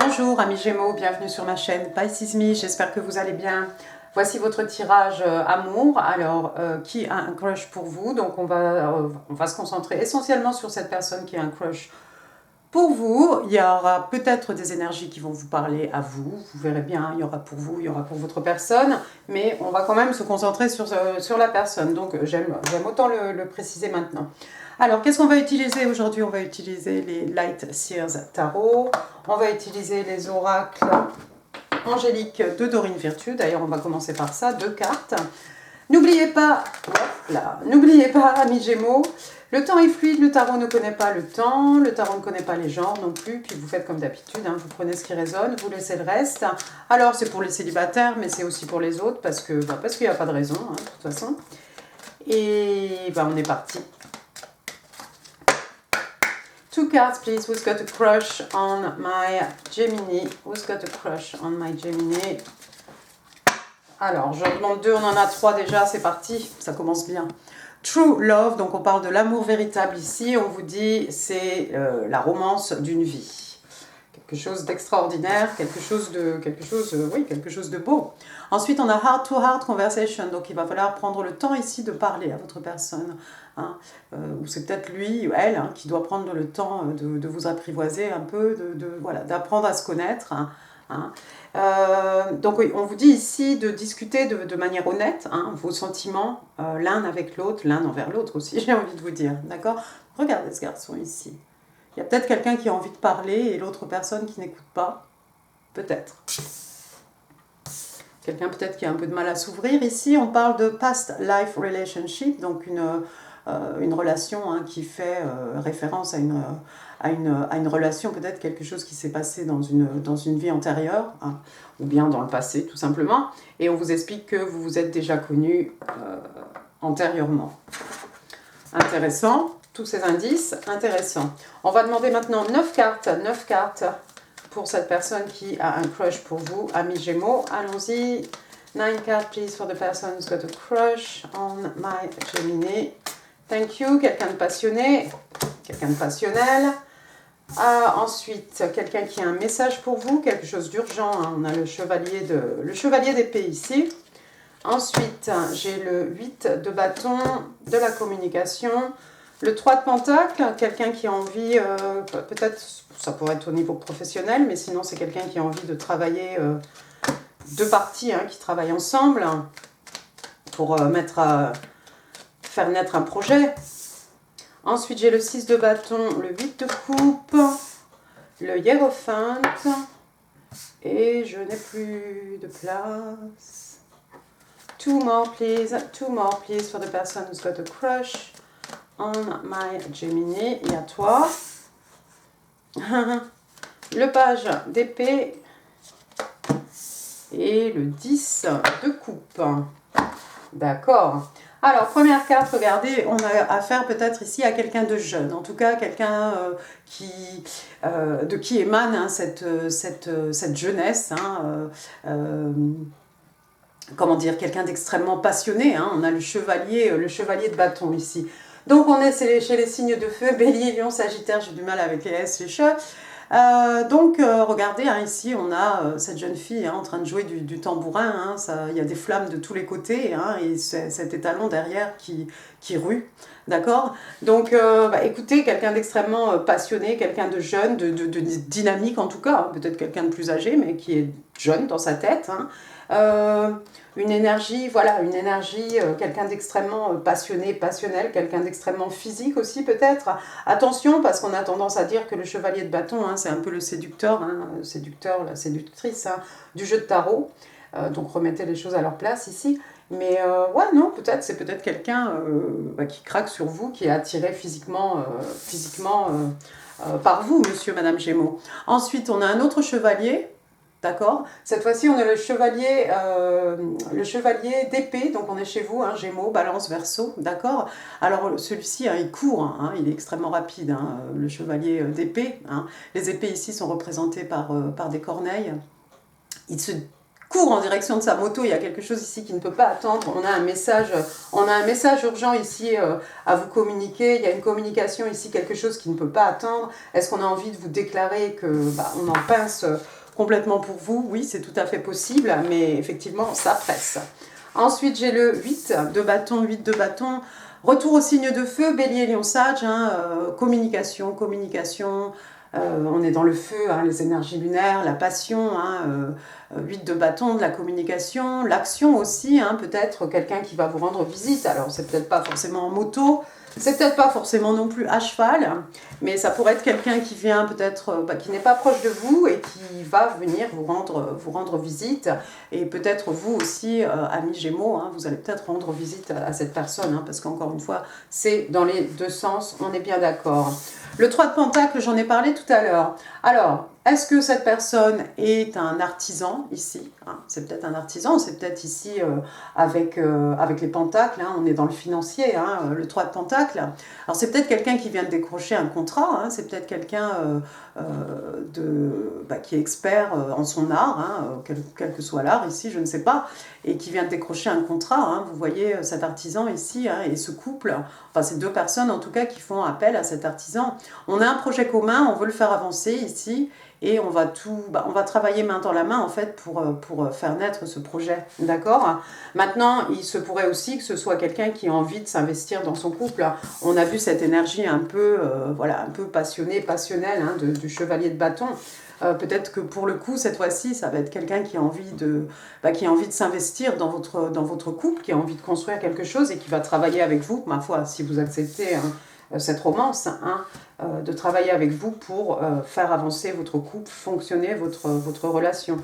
Bonjour amis Gémeaux, bienvenue sur ma chaîne Pisces Me, j'espère que vous allez bien. Voici votre tirage amour. Alors, qui a un crush pour vous? Donc on va se concentrer essentiellement sur cette personne qui a un crush pour vous. Il y aura peut-être des énergies qui vont vous parler à vous, vous verrez bien, il y aura pour vous, il y aura pour votre personne, mais on va quand même se concentrer sur la personne, donc j'aime autant le préciser maintenant. Alors, qu'est-ce qu'on va utiliser aujourd'hui? On va utiliser les Light Seers Tarot, on va utiliser les oracles angéliques de Dorine Virtue. D'ailleurs, on va commencer par ça, 2 cartes. N'oubliez pas, amis Gémeaux, le temps est fluide, le tarot ne connaît pas le temps, le tarot ne connaît pas les genres non plus, puis vous faites comme d'habitude, hein, vous prenez ce qui résonne, vous laissez le reste. Alors, c'est pour les célibataires, mais c'est aussi pour les autres, parce qu'il n'y a pas de raison, hein, de toute façon. Et on est parti. 2 cards, please. Who's got a crush on my Gemini? Who's got a crush on my Gemini? Alors, je demande 2, on en a 3 déjà, c'est parti, ça commence bien. True Love, donc on parle de l'amour véritable ici, on vous dit c'est la romance d'une vie. Quelque chose d'extraordinaire, quelque chose de beau. Ensuite, on a Heart to Heart Conversation, donc il va falloir prendre le temps ici de parler à votre personne. Hein, ou c'est peut-être lui ou elle hein, qui doit prendre le temps de vous apprivoiser un peu, d'apprendre à se connaître. Hein. Donc oui, on vous dit ici de discuter de manière honnête hein, vos sentiments l'un avec l'autre, l'un envers l'autre aussi, j'ai envie de vous dire, d'accord? Regardez ce garçon ici. Il y a peut-être quelqu'un qui a envie de parler et l'autre personne qui n'écoute pas. Peut-être. Quelqu'un peut-être qui a un peu de mal à s'ouvrir. Ici, on parle de past life relationship, donc une relation hein, qui fait référence à une relation, peut-être quelque chose qui s'est passé dans une vie antérieure, hein, ou bien dans le passé tout simplement, et on vous explique que vous vous êtes déjà connus antérieurement. Intéressant, tous ces indices, intéressants. On va demander maintenant 9 cartes pour cette personne qui a un crush pour vous, amis Gémeaux. Allons-y, 9 cards please for the person who's got a crush on my Gemini. Thank you, quelqu'un de passionné, quelqu'un de passionnel. Ensuite, quelqu'un qui a un message pour vous, quelque chose d'urgent. Hein. On a le chevalier d'épée ici. Ensuite, j'ai le 8 de bâton, de la communication. Le 3 de pentacle, quelqu'un qui a envie, peut-être, ça pourrait être au niveau professionnel, mais sinon c'est quelqu'un qui a envie de travailler, 2 parties hein, qui travaillent ensemble pour faire naître un projet. Ensuite, j'ai le 6 de bâton, le 8 de coupe, le hiérophante, et je n'ai plus de place. 2 more please for the person who's got a crush on my Gemini. Et à toi. Le page d'épée et le 10 de coupe. D'accord. Alors, première carte, regardez, on a affaire peut-être ici à quelqu'un de jeune, en tout cas quelqu'un de qui émane hein, cette jeunesse, hein, comment dire, quelqu'un d'extrêmement passionné, hein, on a le chevalier de bâton ici. Donc on est chez les signes de feu, Bélier, Lion, Sagittaire, j'ai du mal avec les S, les chats. Regardez, hein, ici on a cette jeune fille hein, en train de jouer du tambourin, hein, il y a des flammes de tous les côtés, hein, et cet étalon derrière qui rue, d'accord? Donc écoutez, quelqu'un d'extrêmement passionné, quelqu'un de jeune, de dynamique en tout cas, hein, peut-être quelqu'un de plus âgé, mais qui est jeune dans sa tête, hein. Une énergie, quelqu'un d'extrêmement passionné, passionnel, quelqu'un d'extrêmement physique aussi peut-être. Attention, parce qu'on a tendance à dire que le chevalier de bâton, hein, c'est un peu le séducteur, hein, la séductrice hein, du jeu de tarot. Donc remettez les choses à leur place ici. Mais ouais, non, c'est peut-être quelqu'un qui craque sur vous, qui est attiré physiquement par vous, monsieur, madame Gémeaux. Ensuite, on a un autre chevalier. D'accord. Cette fois-ci, on a le chevalier d'épée, donc on est chez vous, hein, Gémeaux, Balance, Verseau, d'accord. Alors celui-ci, hein, il court, hein, il est extrêmement rapide, hein, le chevalier d'épée. Hein. Les épées ici sont représentées par des corneilles. Il se court en direction de sa moto, il y a quelque chose ici qui ne peut pas attendre, on a un message urgent ici à vous communiquer, il y a une communication ici, quelque chose qui ne peut pas attendre. Est-ce qu'on a envie de vous déclarer que on en pince complètement pour vous? Oui, c'est tout à fait possible, mais effectivement, ça presse. Ensuite, j'ai le 8 de bâton, 8 de bâton. Retour au signe de feu, Bélier, Lion, Sage, communication, on est dans le feu, les énergies lunaires, la passion, 8 de bâton, de la communication, l'action aussi, peut-être quelqu'un qui va vous rendre visite, alors c'est peut-être pas forcément en moto, c'est peut-être pas forcément non plus à cheval, mais ça pourrait être quelqu'un qui vient peut-être, qui n'est pas proche de vous et qui va venir vous rendre visite. Et peut-être vous aussi, amis Gémeaux, vous allez peut-être rendre visite à cette personne, parce qu'encore une fois, c'est dans les deux sens, on est bien d'accord. Le 3 de Pentacle, j'en ai parlé tout à l'heure. Alors, est-ce que cette personne est un artisan ici? C'est peut-être un artisan, c'est peut-être ici avec les pentacles, on est dans le financier, le 3 de Pentacle. Alors c'est peut-être quelqu'un qui vient de décrocher un contrat, c'est peut-être quelqu'un qui est expert en son art, quel que soit l'art ici, je ne sais pas, et qui vient de décrocher un contrat. Vous voyez cet artisan ici et ce couple, enfin ces deux personnes en tout cas qui font appel à cet artisan. On a un projet commun, on veut le faire avancer ici, et on va travailler main dans la main en fait pour faire naître ce projet, d'accord? Maintenant, il se pourrait aussi que ce soit quelqu'un qui a envie de s'investir dans son couple. On a vu cette énergie un peu passionnée, passionnelle du chevalier de bâton. Peut-être que pour le coup, cette fois-ci, ça va être quelqu'un qui a envie de s'investir dans votre couple, qui a envie de construire quelque chose et qui va travailler avec vous, ma foi, si vous acceptez cette romance, de travailler avec vous pour faire avancer votre couple, fonctionner votre relation.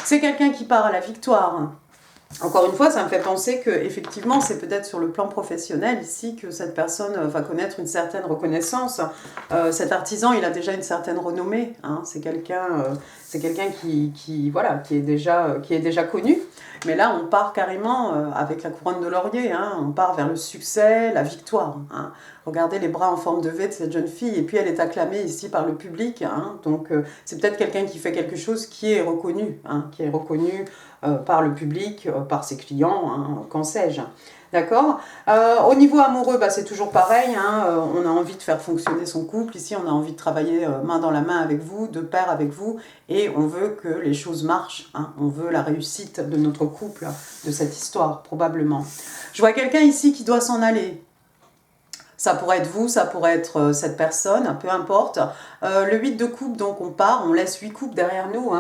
C'est quelqu'un qui part à la victoire. Encore une fois, ça me fait penser que effectivement, c'est peut-être sur le plan professionnel ici que cette personne va connaître une certaine reconnaissance. Cet artisan, il a déjà une certaine renommée. C'est quelqu'un qui est déjà connu. Mais là, on part carrément avec la couronne de laurier. On part vers le succès, la victoire. Regardez les bras en forme de V de cette jeune fille. Et puis, elle est acclamée ici par le public. Donc, c'est peut-être quelqu'un qui fait quelque chose qui est reconnu. Par le public, par ses clients, qu'en sais-je. D'accord. Au niveau amoureux, c'est toujours pareil. On a envie de faire fonctionner son couple. Ici, on a envie de travailler main dans la main avec vous, de pair avec vous. Et on veut que les choses marchent. On veut la réussite de notre couple, de cette histoire, probablement. Je vois quelqu'un ici qui doit s'en aller. Ça pourrait être vous, ça pourrait être cette personne, peu importe. Le 8 de coupe, donc on part, on laisse 8 coupes derrière nous.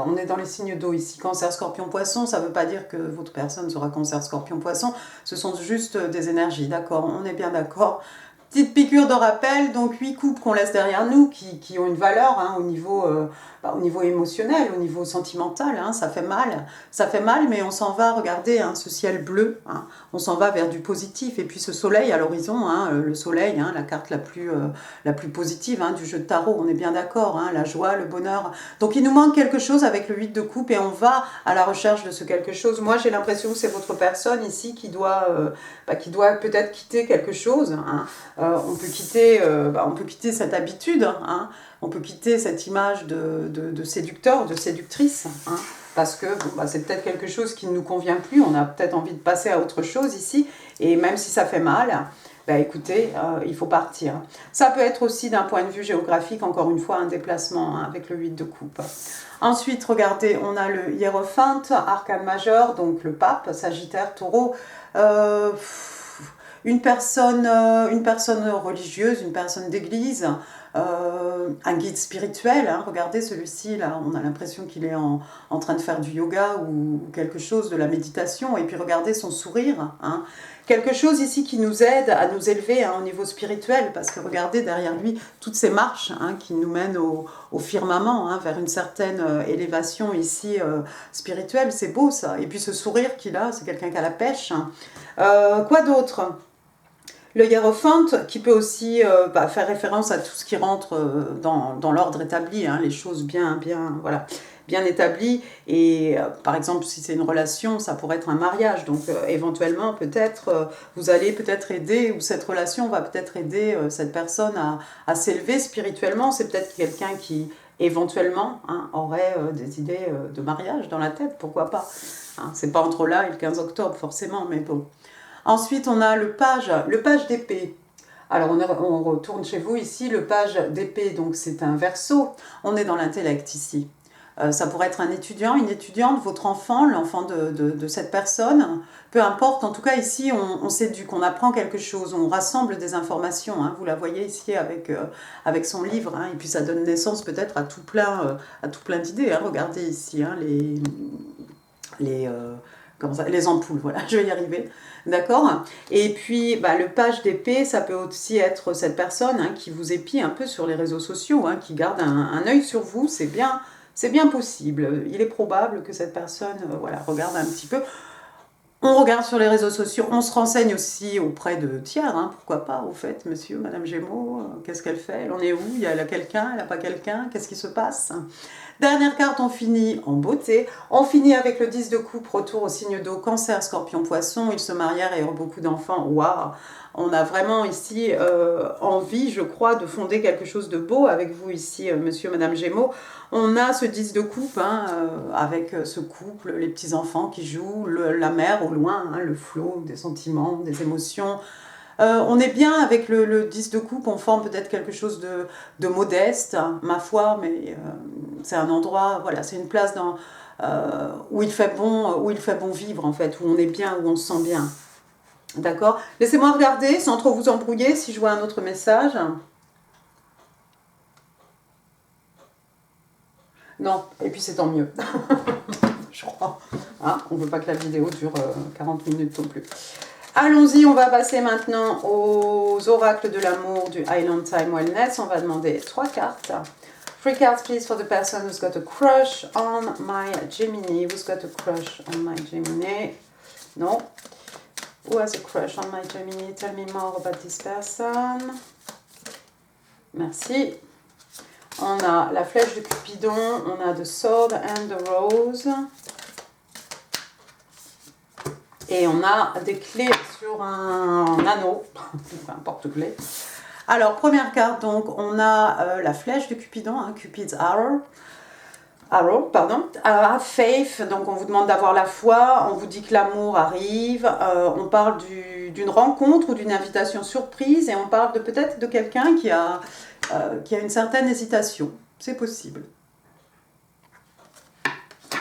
On est dans les signes d'eau ici. Cancer, Scorpion, Poisson, ça ne veut pas dire que votre personne sera Cancer, Scorpion, Poisson. Ce sont juste des énergies, d'accord? On est bien d'accord. Petite piqûre de rappel, donc 8 coupes qu'on laisse derrière nous qui ont une valeur au niveau émotionnel, au niveau sentimental, ça fait mal, mais on s'en va, regardez, ce ciel bleu, on s'en va vers du positif, et puis ce soleil à l'horizon, le soleil, la carte la plus positive du jeu de tarot, on est bien d'accord, la joie, le bonheur, donc il nous manque quelque chose avec le 8 de coupe, et on va à la recherche de ce quelque chose. Moi j'ai l'impression que c'est votre personne ici qui doit peut-être quitter quelque chose, on peut quitter cette habitude, on peut quitter cette image de séducteur, de séductrice, parce que c'est peut-être quelque chose qui ne nous convient plus, on a peut-être envie de passer à autre chose ici, et même si ça fait mal, écoutez, il faut partir. Ça peut être aussi d'un point de vue géographique, encore une fois, un déplacement avec le 8 de coupe. Ensuite, regardez, on a le hiérophante, arcane majeur, donc le pape, Sagittaire, Taureau, une personne religieuse, une personne d'église, un guide spirituel, regardez celui-ci, là, on a l'impression qu'il est en train de faire du yoga ou quelque chose, de la méditation, et puis regardez son sourire, quelque chose ici qui nous aide à nous élever au niveau spirituel, parce que regardez derrière lui toutes ces marches qui nous mènent au firmament, vers une certaine élévation ici spirituelle, c'est beau ça, et puis ce sourire qu'il a, c'est quelqu'un qui a la pêche. Quoi d'autre ? Le hiérophante qui peut aussi faire référence à tout ce qui rentre dans l'ordre établi, les choses bien établies. Et par exemple, si c'est une relation, ça pourrait être un mariage. Donc éventuellement, peut-être, vous allez peut-être aider, ou cette relation va peut-être aider cette personne à s'élever spirituellement. C'est peut-être quelqu'un qui éventuellement, hein, aurait des idées de mariage dans la tête, pourquoi pas. Hein, c'est pas entre là et le 15 octobre forcément, mais bon. Ensuite, on a le page d'épée. Alors, on retourne chez vous ici, le page d'épée, donc c'est un verseau. On est dans l'intellect ici. Ça pourrait être un étudiant, une étudiante, votre enfant, l'enfant de cette personne. Peu importe, en tout cas ici, on s'éduque, on apprend quelque chose, on rassemble des informations. Hein, vous la voyez ici avec son livre, hein, et puis ça donne naissance peut-être à tout plein d'idées. Hein, regardez ici, hein, les ampoules, voilà, je vais y arriver. D'accord. Et puis, bah, le page d'épée, ça peut aussi être cette personne, hein, qui vous épie un peu sur les réseaux sociaux, hein, qui garde un œil sur vous. C'est bien possible. Il est probable que cette personne voilà, regarde un petit peu. On regarde sur les réseaux sociaux, on se renseigne aussi auprès de tiers, hein, pourquoi pas, au fait, monsieur, madame Gémeaux, qu'est-ce qu'elle fait, elle en est où, elle a quelqu'un, elle n'a pas quelqu'un, qu'est-ce qui se passe? Dernière carte, on finit en beauté. On finit avec le 10 de coupe, retour au signe d'eau, cancer, scorpion, poisson. Ils se marièrent et eurent beaucoup d'enfants. Waouh! On a vraiment ici envie, je crois, de fonder quelque chose de beau avec vous ici, monsieur, madame Gémeaux. On a ce 10 de coupe, hein, avec ce couple, les petits-enfants qui jouent, la mer au loin, hein, le flot des sentiments, des émotions. On est bien avec le 10 de coupe, on forme peut-être quelque chose de modeste, hein, ma foi, mais c'est un endroit, voilà, c'est une place où il fait bon vivre en fait, où on est bien, où on se sent bien. D'accord? Laissez-moi regarder sans trop vous embrouiller si je vois un autre message. Non, et puis c'est tant mieux. Je crois. Hein, on ne veut pas que la vidéo dure 40 minutes non plus. Allons-y, on va passer maintenant aux oracles de l'amour du Island Time Wellness. On va demander 3 cartes. 3 cards, please, for the person who's got a crush on my Gemini. Who's got a crush on my Gemini? No. Who has a crush on my Gemini? Tell me more about this person. Merci. On a la flèche de Cupidon, on a the sword and the rose. Et on a des clés sur un anneau, un porte-clés. Alors, première carte, donc, on a la flèche de Cupidon, hein, Cupid's Arrow. Faith, donc on vous demande d'avoir la foi, on vous dit que l'amour arrive, on parle d'une rencontre ou d'une invitation surprise et on parle peut-être de quelqu'un qui a une certaine hésitation. C'est possible.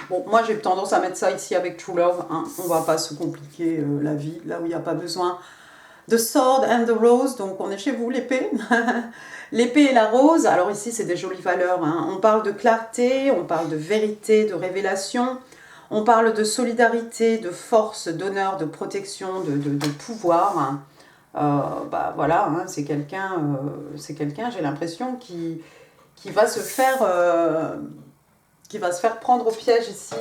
Bon, moi j'ai tendance à mettre ça ici avec True Love, hein. On ne va pas se compliquer la vie, là où il n'y a pas besoin. The Sword and the Rose, donc on est chez vous, l'épée. L'épée et la rose, alors ici c'est des jolies valeurs, hein. On parle de clarté, on parle de vérité, de révélation, on parle de solidarité, de force, d'honneur, de protection, de pouvoir. Hein. Bah voilà, hein, c'est quelqu'un, j'ai l'impression, qui va se faire prendre au piège ici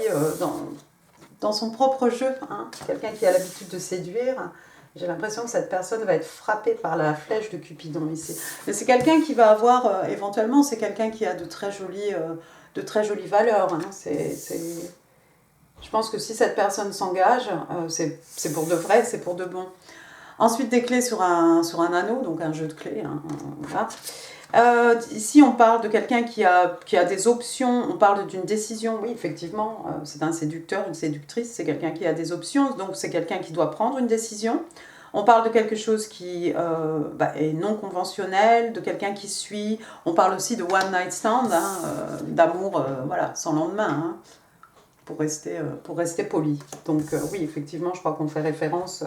dans son propre jeu. Hein. Quelqu'un qui a l'habitude de séduire. J'ai l'impression que cette personne va être frappée par la flèche de Cupidon ici. Mais c'est quelqu'un qui va avoir, éventuellement, c'est quelqu'un qui a de très jolies valeurs. Hein. Je pense que si cette personne s'engage, c'est pour de vrai, c'est pour de bon. Ensuite, des clés sur un anneau, donc un jeu de clés. Hein, voilà. Ici, on parle de quelqu'un qui a des options, on parle d'une décision. Oui, effectivement, c'est un séducteur, une séductrice, c'est quelqu'un qui a des options, donc c'est quelqu'un qui doit prendre une décision. On parle de quelque chose qui est non conventionnel, de quelqu'un qui suit. On parle aussi de one night stand, hein, d'amour voilà, sans lendemain, hein, pour rester poli. Donc oui, effectivement, je crois qu'on fait référence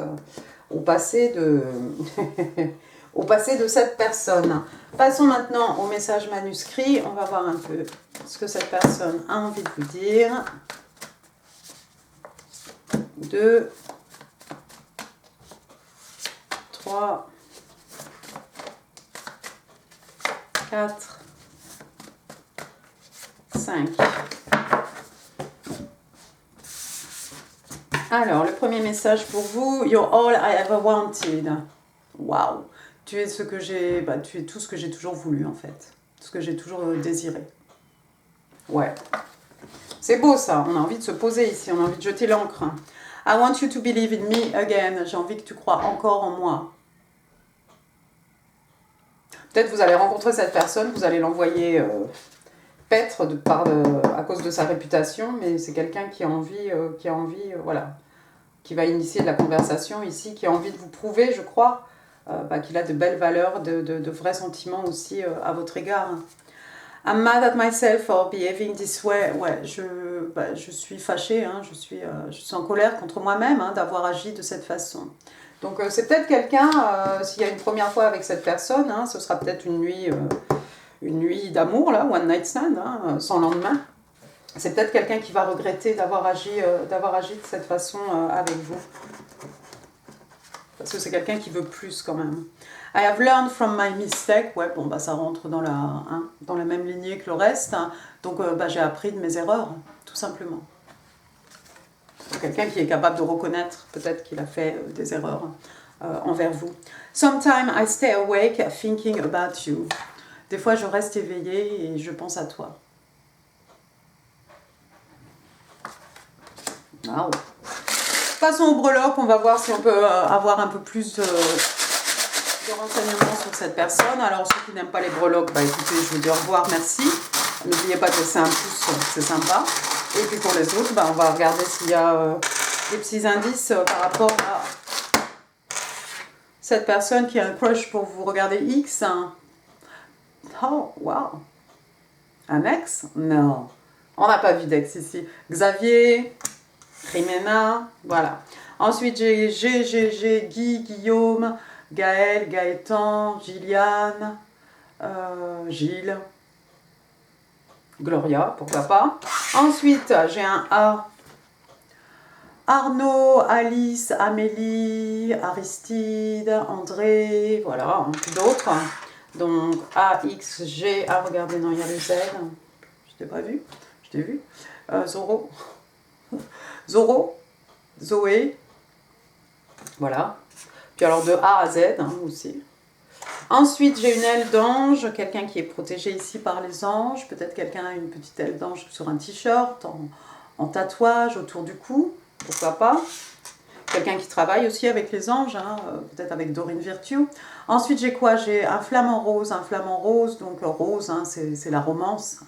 au passé de... au passé de cette personne. Passons maintenant au message manuscrit. On va voir un peu ce que cette personne a envie de vous dire. 2, 3, 4, 5. Alors, le premier message pour vous. You're all I ever wanted. Waouh! Tu es tu es tout ce que j'ai toujours voulu en fait, tout ce que j'ai toujours désiré. Ouais, c'est beau ça, on a envie de se poser ici, on a envie de jeter l'encre. I want you to believe in me again, j'ai envie que tu crois encore en moi. Peut-être vous allez rencontrer cette personne, vous allez l'envoyer paître à cause de sa réputation, mais c'est quelqu'un qui a envie, voilà, qui va initier de la conversation ici, qui a envie de vous prouver, je crois, qu'il a de belles valeurs, de vrais sentiments aussi à votre égard. I'm mad at myself for behaving this way. Ouais, je suis fâchée, hein, je suis en colère contre moi-même d'avoir agi de cette façon. Donc c'est peut-être quelqu'un, s'il y a une première fois avec cette personne, hein, ce sera peut-être une nuit d'amour, là, one night stand, hein, sans lendemain. C'est peut-être quelqu'un qui va regretter d'avoir agi de cette façon avec vous. Parce que c'est quelqu'un qui veut plus quand même. I have learned from my mistake. Ouais, bon, ça rentre dans la même lignée que le reste. Hein. Donc, j'ai appris de mes erreurs, tout simplement. Quelqu'un qui est capable de reconnaître peut-être qu'il a fait des erreurs envers vous. Sometimes I stay awake thinking about you. Des fois, je reste éveillée et je pense à toi. Wow. Passons au breloque, on va voir si on peut avoir un peu plus de renseignements sur cette personne. Alors, ceux qui n'aiment pas les breloques, écoutez, je vous dis au revoir, merci. N'oubliez pas de laisser un pouce, c'est sympa. Et puis pour les autres, on va regarder s'il y a des petits indices par rapport à cette personne qui a un crush pour vous. Regardez X. Hein. Oh, wow. Un ex? Non. On n'a pas vu d'ex ici. Xavier, Jimena, voilà. Ensuite, j'ai Guy, Guillaume, Gaël, Gaëtan, Gilliane, Gilles, Gloria, pourquoi pas. Ensuite, j'ai un A. Arnaud, Alice, Amélie, Aristide, André, voilà, puis d'autres. Donc, A, X, G. Ah, regardez, non, il y a le Z. Je t'ai pas vu. Je t'ai vu. Zoro. Zoro. Zoé. Voilà. Puis alors de A à Z aussi. Ensuite, j'ai une aile d'ange, quelqu'un qui est protégé ici par les anges. Peut-être quelqu'un a une petite aile d'ange sur un t-shirt, en tatouage autour du cou. Pourquoi pas. Quelqu'un qui travaille aussi avec les anges, peut-être avec Dorine Virtue. Ensuite, j'ai quoi? J'ai un flamant rose. Donc rose, c'est la romance.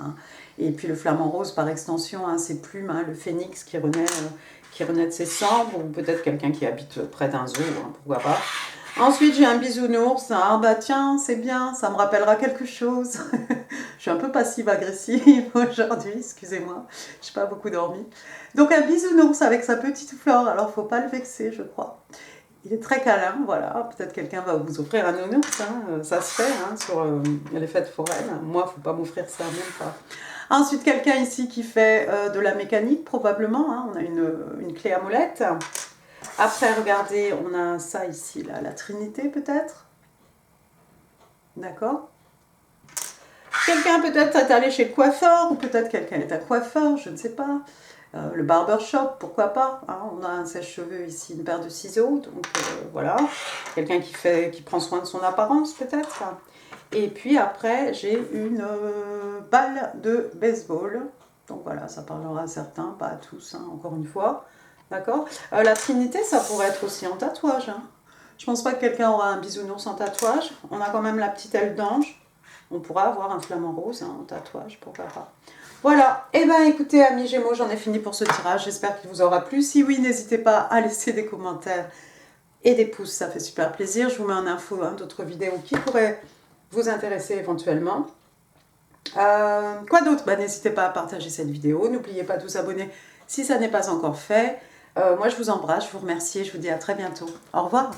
Et puis le flamant rose, par extension, c'est Plume, le phénix qui renaît de ses cendres. Ou peut-être quelqu'un qui habite près d'un zoo, pourquoi pas. Ensuite, j'ai un bisounours. Tiens, c'est bien, ça me rappellera quelque chose. Je suis un peu passive-agressive aujourd'hui, excusez-moi. Je n'ai pas beaucoup dormi. Donc, un bisounours avec sa petite fleur. Alors, il ne faut pas le vexer, je crois. Il est très câlin, voilà. Peut-être quelqu'un va vous offrir un nounours. Ça se fait sur les fêtes foraines. Moi, il ne faut pas m'offrir ça, même pas. Ensuite, quelqu'un ici qui fait de la mécanique, probablement. On a une clé à molette. Après, regardez, on a ça ici, là, la Trinité peut-être. D'accord. Quelqu'un peut-être est allé chez le coiffeur, ou peut-être quelqu'un est un coiffeur, je ne sais pas. Le barbershop, pourquoi pas. On a un sèche-cheveux ici, une paire de ciseaux, donc voilà. Quelqu'un qui prend soin de son apparence peut-être. Et puis après, j'ai une balle de baseball. Donc voilà, ça parlera à certains, pas à tous, encore une fois. D'accord. La Trinité, ça pourrait être aussi en tatouage. Je pense pas que quelqu'un aura un bisounours en tatouage. On a quand même la petite aile d'ange. On pourra avoir un flamant rose en tatouage, pourquoi pas. Voilà. Eh bien, écoutez, amis Gémeaux, j'en ai fini pour ce tirage. J'espère qu'il vous aura plu. Si oui, n'hésitez pas à laisser des commentaires et des pouces. Ça fait super plaisir. Je vous mets en info d'autres vidéos qui pourraient vous intéresser éventuellement. Quoi d'autre? N'hésitez pas à partager cette vidéo. N'oubliez pas de vous abonner si ça n'est pas encore fait. Moi, je vous embrasse, je vous remercie et je vous dis à très bientôt. Au revoir.